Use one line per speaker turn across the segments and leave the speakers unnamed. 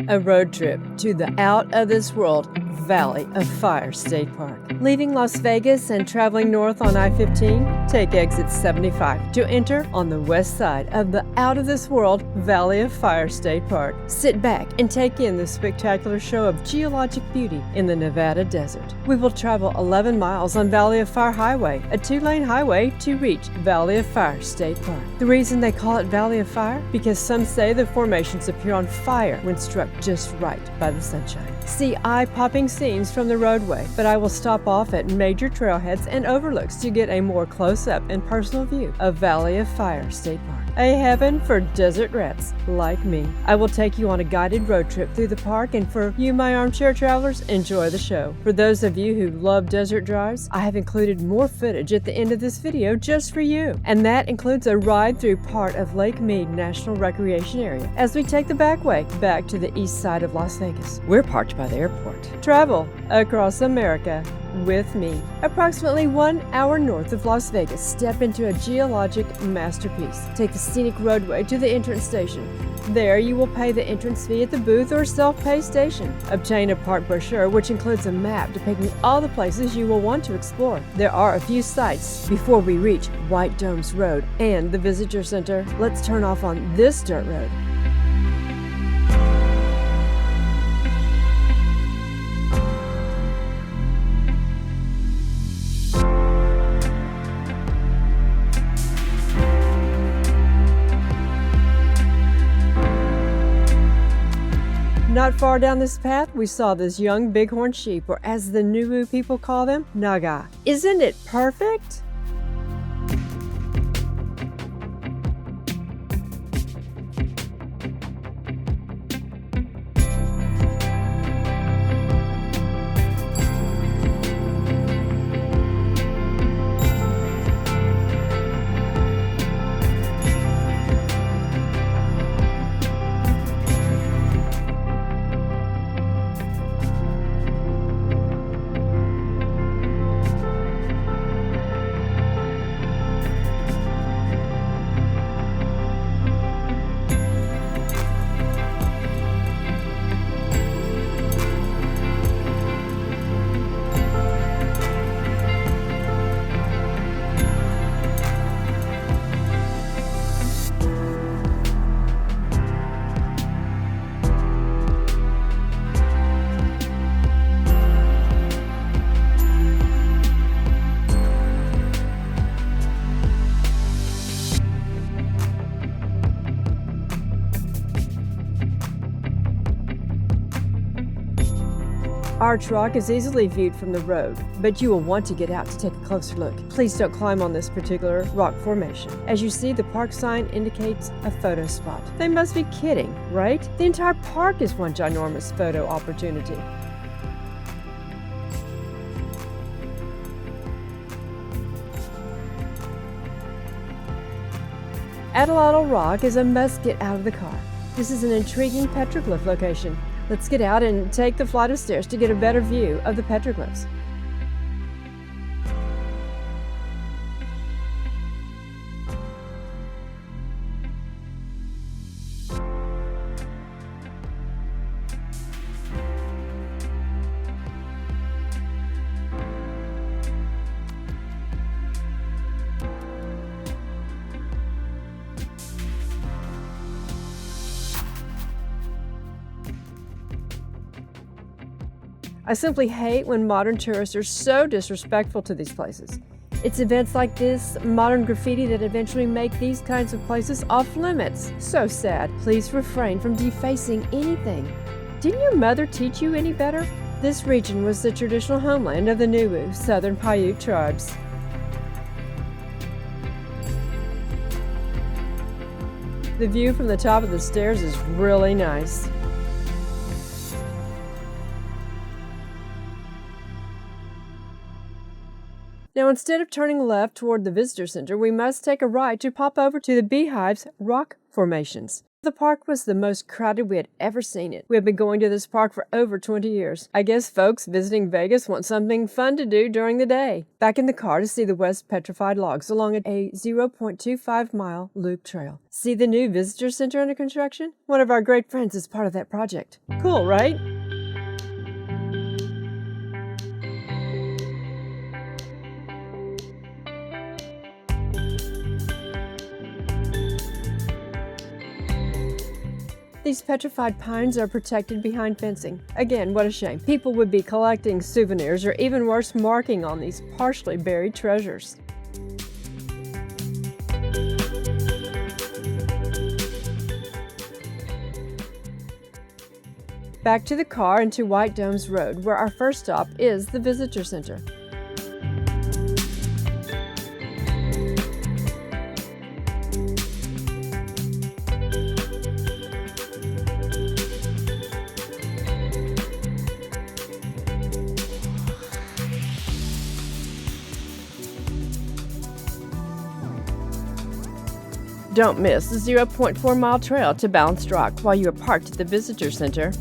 A road trip to the out-of-this-world Valley of Fire State Park. Leaving Las Vegas and traveling north on I-15, take exit 75 to enter on the west side of the out-of-this-world Valley of Fire State Park. Sit back and take in the spectacular show of geologic beauty in the Nevada desert. We will travel 11 miles on Valley of Fire Highway, a 2-lane highway to reach Valley of Fire State Park. The reason they call it Valley of Fire? Because some say the formations appear on fire when struck just right by the sunshine. See eye-popping scenes from the roadway, but I will stop off at major trailheads and overlooks to get a more close-up and personal view of Valley of Fire State Park. A heaven for desert rats like me. I will take you on a guided road trip through the park, and for you, my armchair travelers, enjoy the show. For those of you who love desert drives, I have included more footage at the end of this video just for you. And that includes a ride through part of Lake Mead National Recreation Area as we take the back way back to the east side of Las Vegas. We're parked by the airport. Travel across America with me. Approximately 1 hour north of Las Vegas, step into a geologic masterpiece. Take the scenic roadway to the entrance station. There you will pay the entrance fee at the booth or self-pay station. Obtain a park brochure which includes a map depicting all the places you will want to explore. There are a few sites before we reach White Domes Road and the Visitor Center. Let's turn off on this dirt road. Not far down this path, we saw this young bighorn sheep, or as the Nuwu people call them, Naga. Isn't it perfect? Our truck is easily viewed from the road, but you will want to get out to take a closer look. Please don't climb on this particular rock formation. As you see, the park sign indicates a photo spot. They must be kidding, right? The entire park is one ginormous photo opportunity. Atlatl Rock is a must get out of the car. This is an intriguing petroglyph location. Let's get out and take the flight of stairs to get a better view of the petroglyphs. I simply hate when modern tourists are so disrespectful to these places. It's events like this, modern graffiti, that eventually make these kinds of places off limits. So sad. Please refrain from defacing anything. Didn't your mother teach you any better? This region was the traditional homeland of the Nuwu, Southern Paiute tribes. The view from the top of the stairs is really nice. Now, instead of turning left toward the Visitor Center, we must take a right to pop over to the Beehive's rock formations. The park was the most crowded we had ever seen it. We have been going to this park for over 20 years. I guess folks visiting Vegas want something fun to do during the day. Back in the car to see the West Petrified logs along a 0.25-mile loop trail. See the new visitor center under construction? One of our great friends is part of that project. Cool, right? These petrified pines are protected behind fencing. Again, what a shame. People would be collecting souvenirs or even worse, marking on these partially buried treasures. Back to the car and to White Domes Road, where our first stop is the Visitor Center. Don't miss the 0.4-mile trail to Balanced Rock while you are parked at the Visitor Center.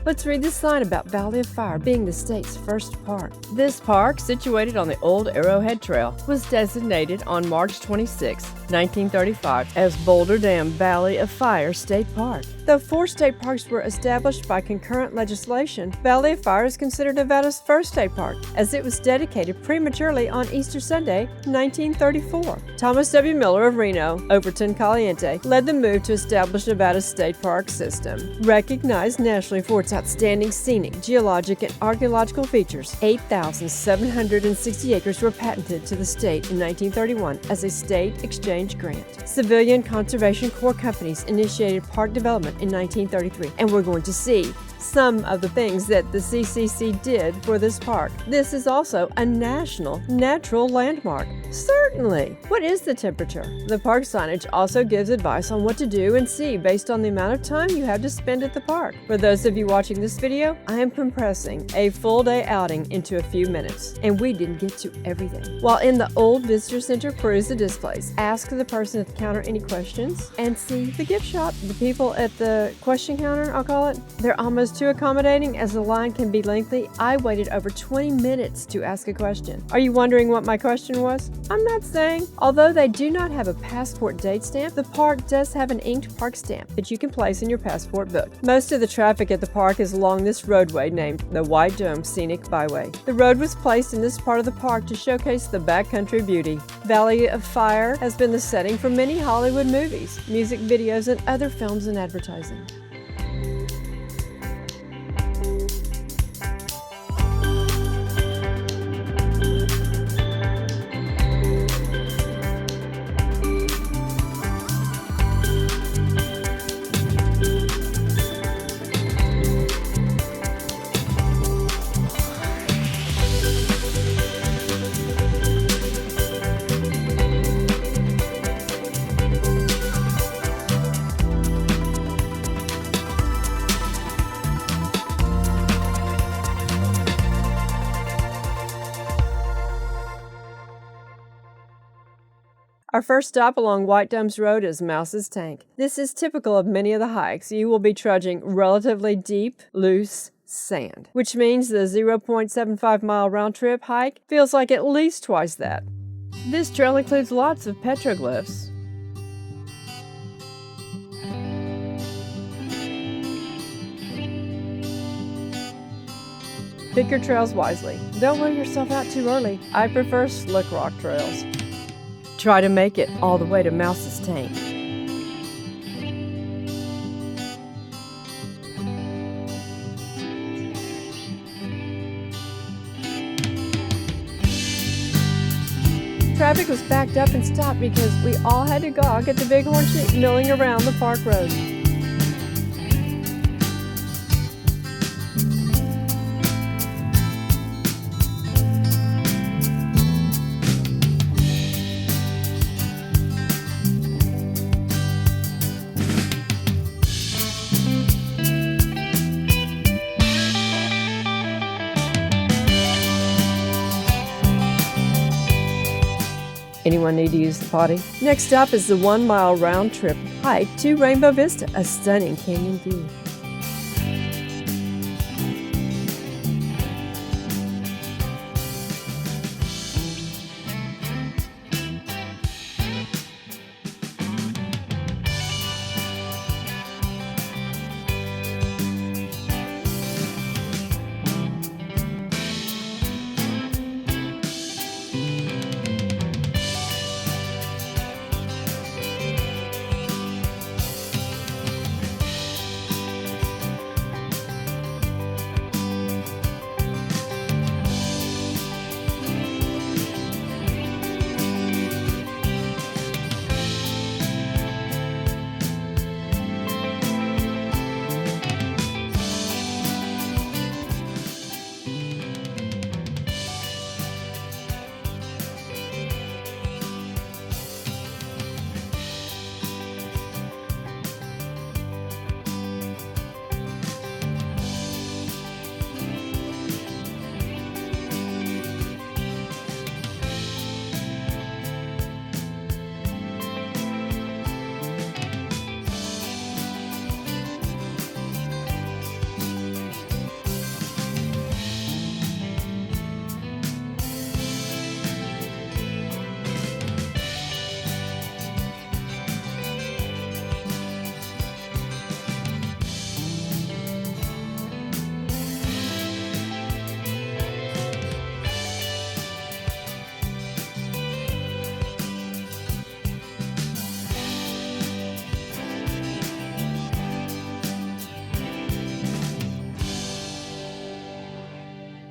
Let's read the sign about Valley of Fire being the state's first park. This park, situated on the old Arrowhead Trail, was designated on March 26, 1935 as Boulder Dam Valley of Fire State Park. Though 4 state parks were established by concurrent legislation, Valley of Fire is considered Nevada's first state park, as it was dedicated prematurely on Easter Sunday, 1934. Thomas W. Miller of Reno, Overton Caliente, led the move to establish Nevada's state park system. Recognized nationally for its outstanding scenic, geologic, and archaeological features, 8,760 acres were patented to the state in 1931 as a state exchange grant. Civilian Conservation Corps companies initiated park development in 1933, and we're going to see some of the things that the CCC did for this park. This is also a national natural landmark. Certainly! What is the temperature? The park signage also gives advice on what to do and see based on the amount of time you have to spend at the park. For those of you watching this video, I am compressing a full day outing into a few minutes, and we didn't get to everything. While in the old visitor center, peruse the displays, ask the person at the counter any questions, and see the gift shop. The people at the question counter, I'll call it, they're almost too accommodating as the line can be lengthy. I waited over 20 minutes to ask a question. Are you wondering what my question was? I'm not saying. Although they do not have a passport date stamp, the park does have an inked park stamp that you can place in your passport book. Most of the traffic at the park is along this roadway named the White Dome Scenic Byway. The road was placed in this part of the park to showcase the backcountry beauty. Valley of Fire has been the setting for many Hollywood movies, music videos, and other films and advertising. Our first stop along White Domes Road is Mouse's Tank. This is typical of many of the hikes. You will be trudging relatively deep, loose sand, which means the 0.75-mile round-trip hike feels like at least twice that. This trail includes lots of petroglyphs. Pick your trails wisely. Don't wear yourself out too early. I prefer slick rock trails. Try to make it all the way to Mouse's Tank. Traffic was backed up and stopped because we all had to gawk at the Bighorn sheep milling around the park road. anyone need to use the potty? Next stop is the 1 mile round trip hike to Rainbow Vista, a stunning canyon view.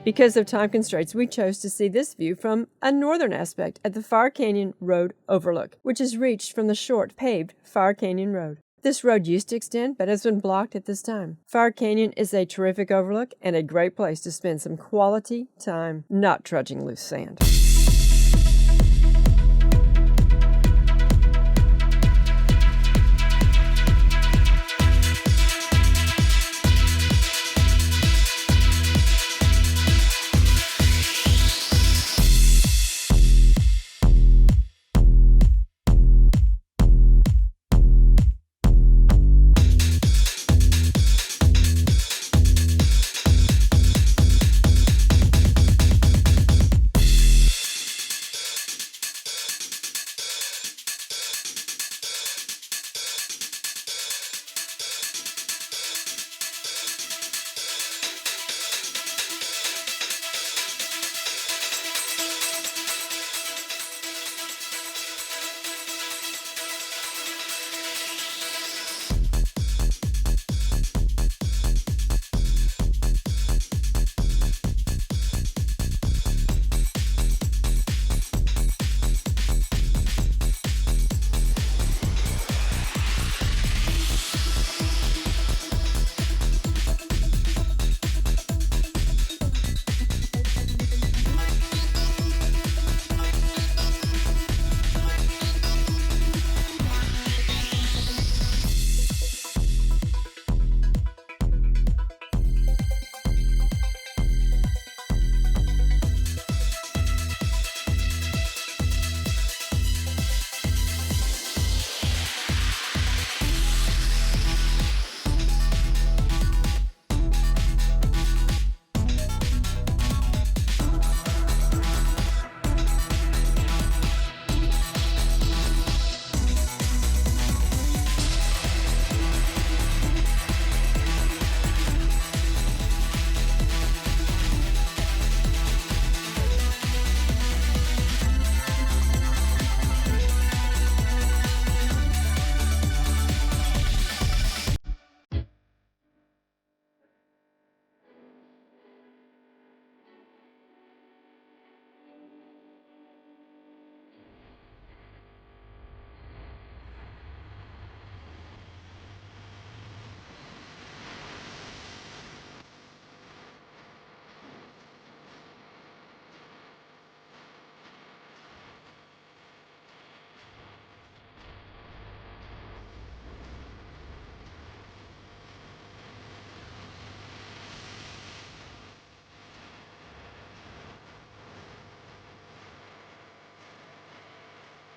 Because of time constraints, we chose to see this view from a northern aspect at the Fire Canyon Road overlook, which is reached from the short paved Fire Canyon Road. This road used to extend, but has been blocked at this time. Fire Canyon is a terrific overlook and a great place to spend some quality time, not trudging loose sand.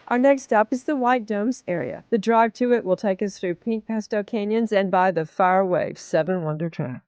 Our next stop is the White Domes area. The drive to it will take us through pink pastel canyons and by the Fire Wave 7 Wonder Trail.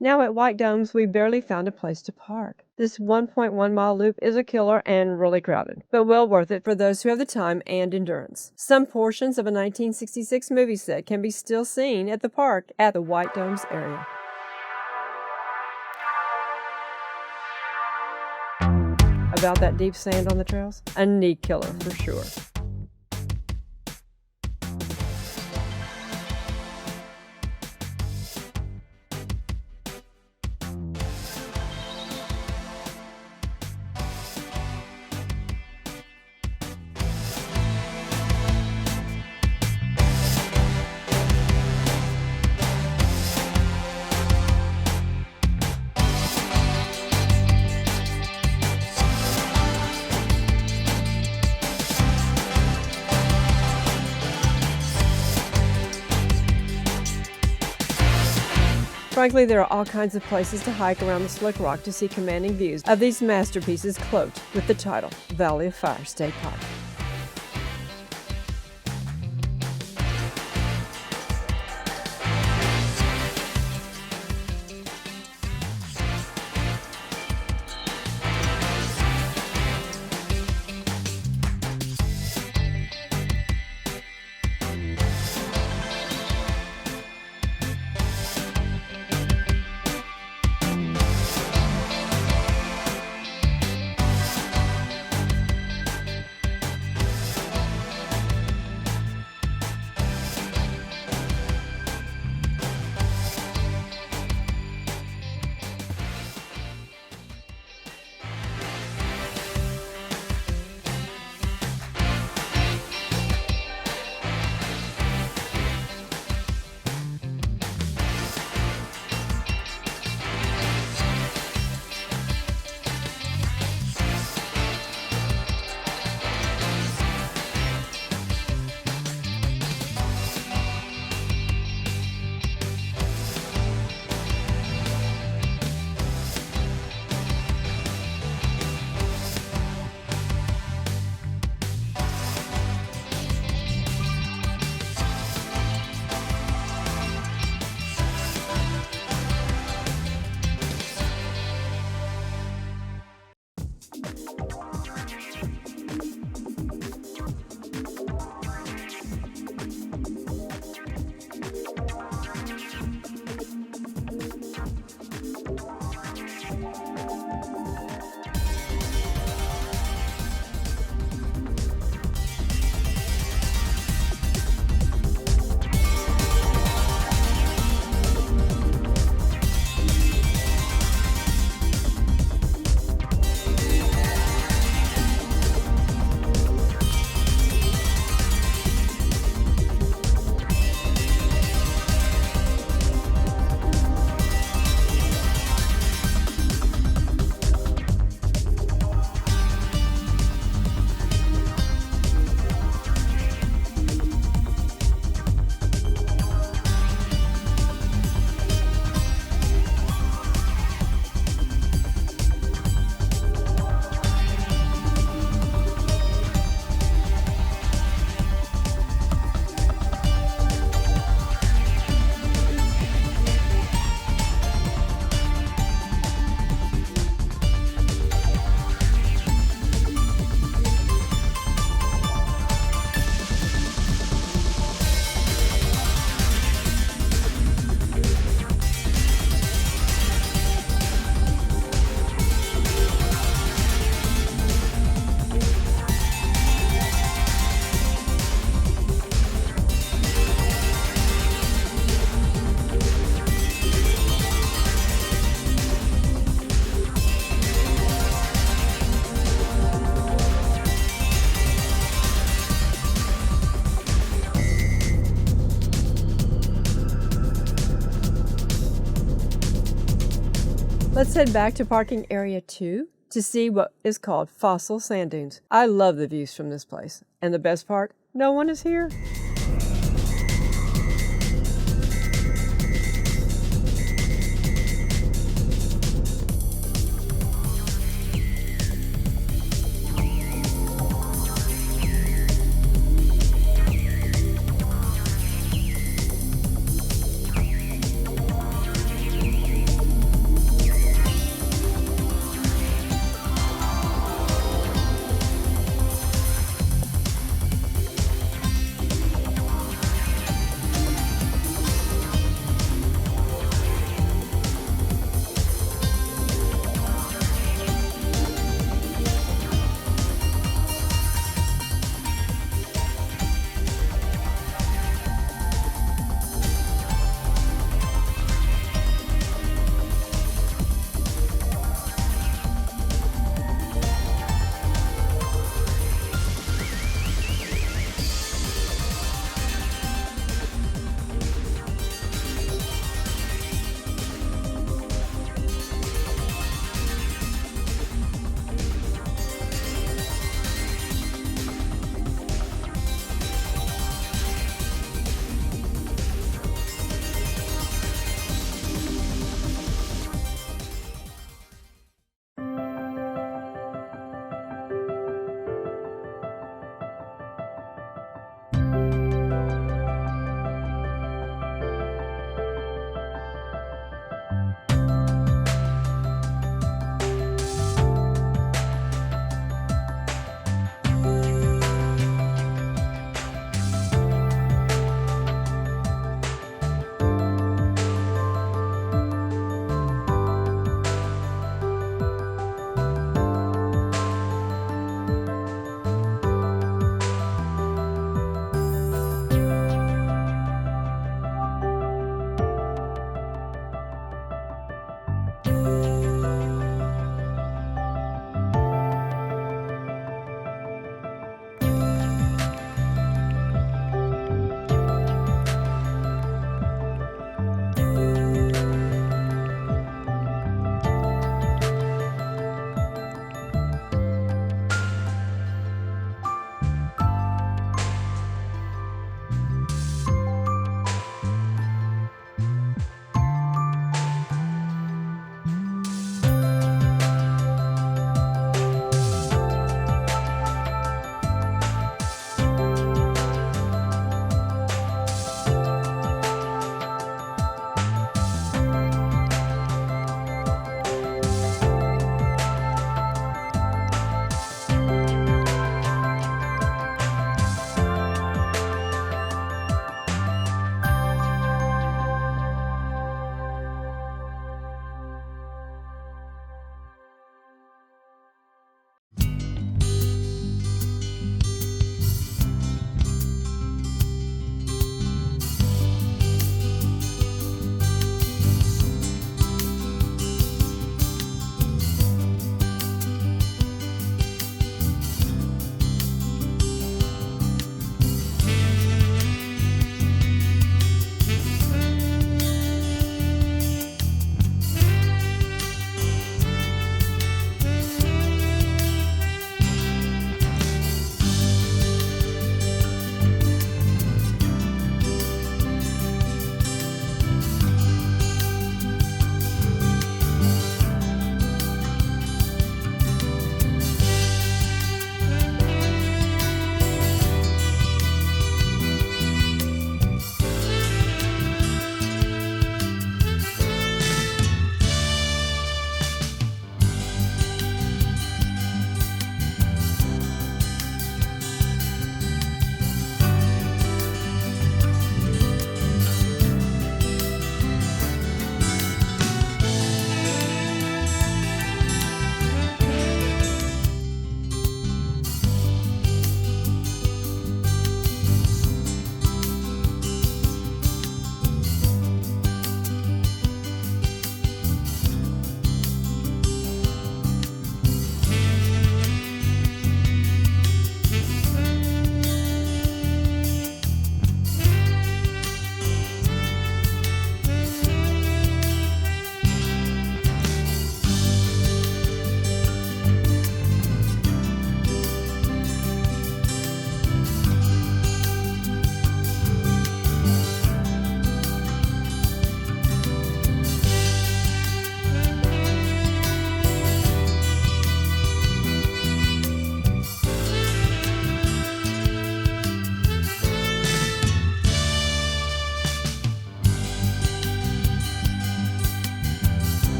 Now at White Domes, we barely found a place to park. This 1.1-mile loop is a killer and really crowded, but well worth it for those who have the time and endurance. Some portions of a 1966 movie set can be still seen at the park at the White Domes area. About that deep sand on the trails? A knee killer for sure. Frankly, there are all kinds of places to hike around the Slick Rock to see commanding views of these masterpieces cloaked with the title Valley of Fire State Park. Let's head back to parking area 2 to see what is called fossil sand dunes. I love the views from this place. And the best part, no one is here.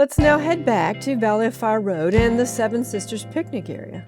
Let's now head back to Valley of Fire Road and the Seven Sisters picnic area.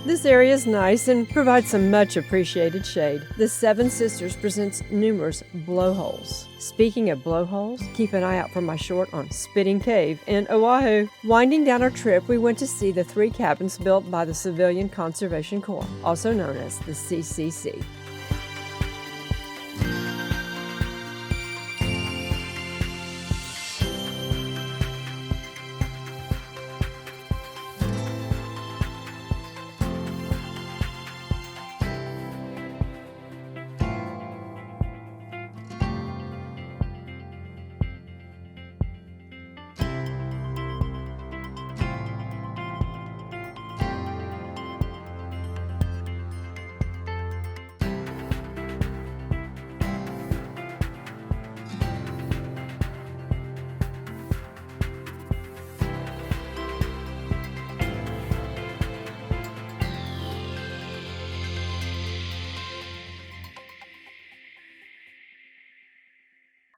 This area is nice and provides some much appreciated shade. The Seven Sisters presents numerous blowholes. Speaking of blowholes, keep an eye out for my short on Spitting Cave in Oahu. Winding down our trip, we went to see the 3 cabins built by the Civilian Conservation Corps, also known as the CCC.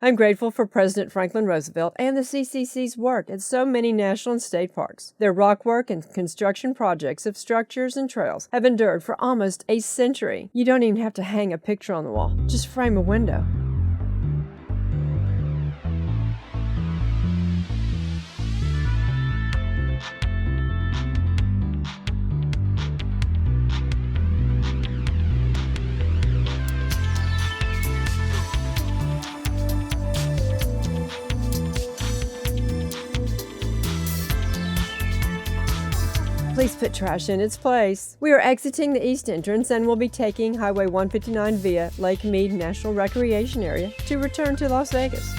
I'm grateful for President Franklin Roosevelt and the CCC's work at so many national and state parks. Their rock work and construction projects of structures and trails have endured for almost a century. You don't even have to hang a picture on the wall, just frame a window. Please put trash in its place. We are exiting the east entrance and will be taking Highway 159 via Lake Mead National Recreation Area to return to Las Vegas.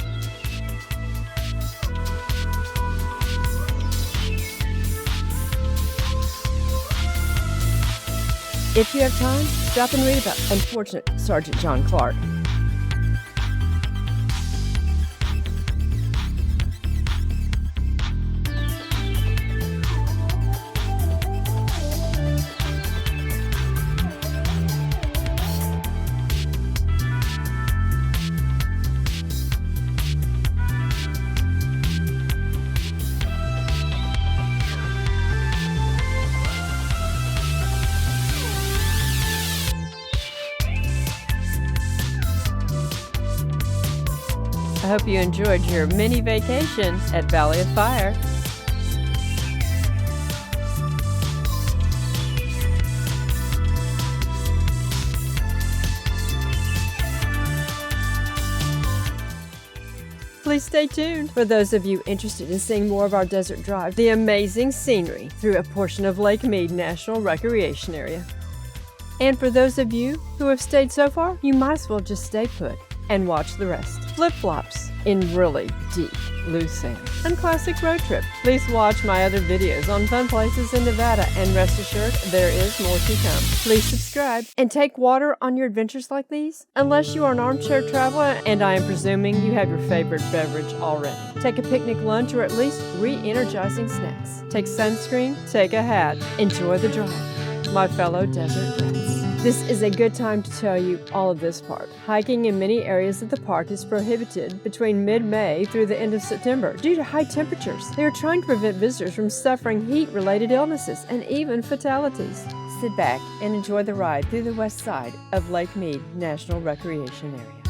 If you have time, stop and read about unfortunate Sergeant John Clark. I hope you enjoyed your mini vacation at Valley of Fire. Please stay tuned for those of you interested in seeing more of our desert drive, the amazing scenery through a portion of Lake Mead National Recreation Area. And for those of you who have stayed so far, you might as well just stay put and watch the rest. Flip-flops in really deep, loose sand and classic road trip. Please watch my other videos on fun places in Nevada, and rest assured there is more to come. Please subscribe and take water on your adventures like these. Unless you are an armchair traveler, and I am presuming you have your favorite beverage already. Take a picnic lunch or at least re-energizing snacks. Take sunscreen, take a hat. Enjoy the drive, my fellow desert brats. This is a good time to tell you all of this part. Hiking in many areas of the park is prohibited between mid-May through the end of September due to high temperatures. They are trying to prevent visitors from suffering heat-related illnesses and even fatalities. Sit back and enjoy the ride through the west side of Lake Mead National Recreation Area.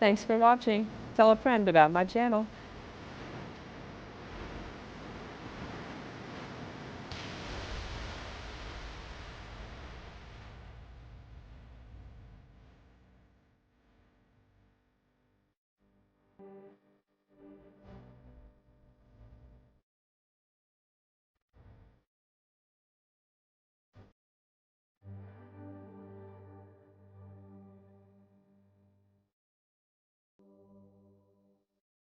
Thanks for watching. Tell a friend about my channel.